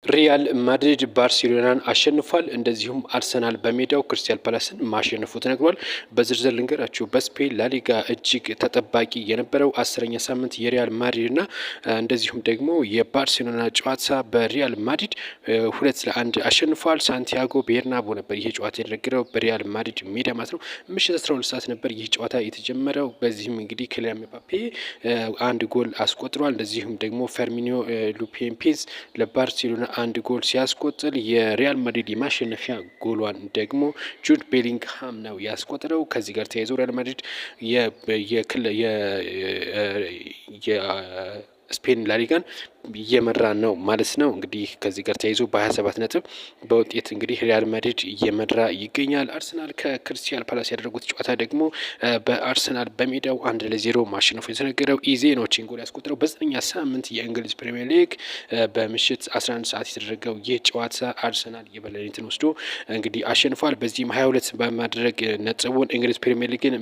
ሪያል ማድሪድ ባርሴሎናን አሸንፏል። እንደዚሁም አርሰናል በሜዳው ክሪስታል ፓላስን ማሸነፉ ተነግሯል። በዝርዝር ልንገራችሁ። በስፔን ላሊጋ እጅግ ተጠባቂ የነበረው 10ኛ ሳምንት የሪያል ማድሪድና እንደዚሁም ደግሞ የባርሴሎና ጨዋታ በሪያል ማድሪድ 2-1 አሸንፏል። ሳንቲያጎ ቤርናቦ ነበር ይህ ጨዋታ የተደረገው በሪያል ማድሪድ ሜዳ ማለት ነው። ምሽት 12 ሰዓት ነበር ይህ ጨዋታ የተጀመረው። በዚህም እንግዲህ ክሊያን ምባፔ አንድ ጎል አስቆጥሯል። እንደዚሁም ደግሞ ፈርሚኒዮ ሉፔንፔዝ ለባርሴሎና አንድ ጎል ሲያስቆጥር የሪያል ማድሪድ የማሸነፊያ ጎሏን ደግሞ ጁድ ቤሊንግሃም ነው ያስቆጥረው። ከዚህ ጋር ተያይዞ ሪያል ማድሪድ ስፔን ላሊጋን እየመራ ነው ማለት ነው። እንግዲህ ከዚህ ጋር ተያይዞ በ27 ነጥብ በውጤት እንግዲህ ሪያል ማድሪድ እየመራ ይገኛል። አርሰናል ከክሪስታል ፓላስ ያደረጉት ጨዋታ ደግሞ በአርሰናል በሜዳው 1-0 ማሸነፉ የተነገረው ኢዜ ነው ጎል ያስቆጠረው። በ9ኛ ሳምንት የእንግሊዝ ፕሪሚየር ሊግ በምሽት 11 ሰዓት የተደረገው ይህ ጨዋታ አርሰናል የበላይነትን ወስዶ እንግዲህ አሸንፏል። በዚህም 22 በማድረግ ነጥቡን እንግሊዝ ፕሪሚየር ሊግን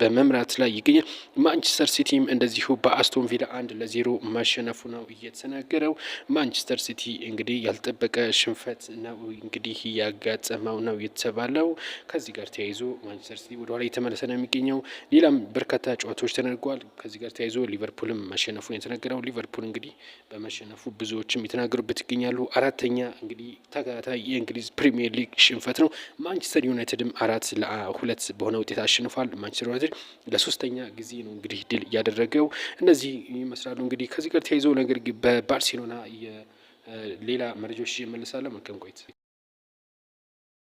በመምራት ላይ ይገኛል። ማንቸስተር ሲቲም እንደዚሁ በአስቶን ቪላ 1-0 ማሸነፉ ነው የተነገረው። ማንቸስተር ሲቲ እንግዲህ ያልጠበቀ ሽንፈት ነው እንግዲህ ያጋጠመው ነው የተባለው። ከዚህ ጋር ተያይዞ ማንቸስተር ሲቲ ወደኋላ የተመለሰ ነው የሚገኘው። ሌላም በርካታ ጨዋታዎች ተደርገዋል። ከዚህ ጋር ተያይዞ ሊቨርፑልም ማሸነፉ ነው የተነገረው። ሊቨርፑል እንግዲህ በማሸነፉ ብዙዎችም የተናገሩበት ይገኛሉ። አራተኛ እንግዲህ ተከታታይ የእንግሊዝ ፕሪሚየር ሊግ ሽንፈት ነው። ማንቸስተር ዩናይትድም 4-2 በሆነ ውጤት አሸንፏል። ማንቸስተር ዩናይትድ ለሶስተኛ ጊዜ ነው እንግዲህ ድል እያደረገው። እነዚህ ይመስላሉ እንግዲህ ከዚህ ጋር ተያይዞ ነገር በባርሴሎና ሌላ መረጃዎች ይመለሳሉ። መልካም ቆይታ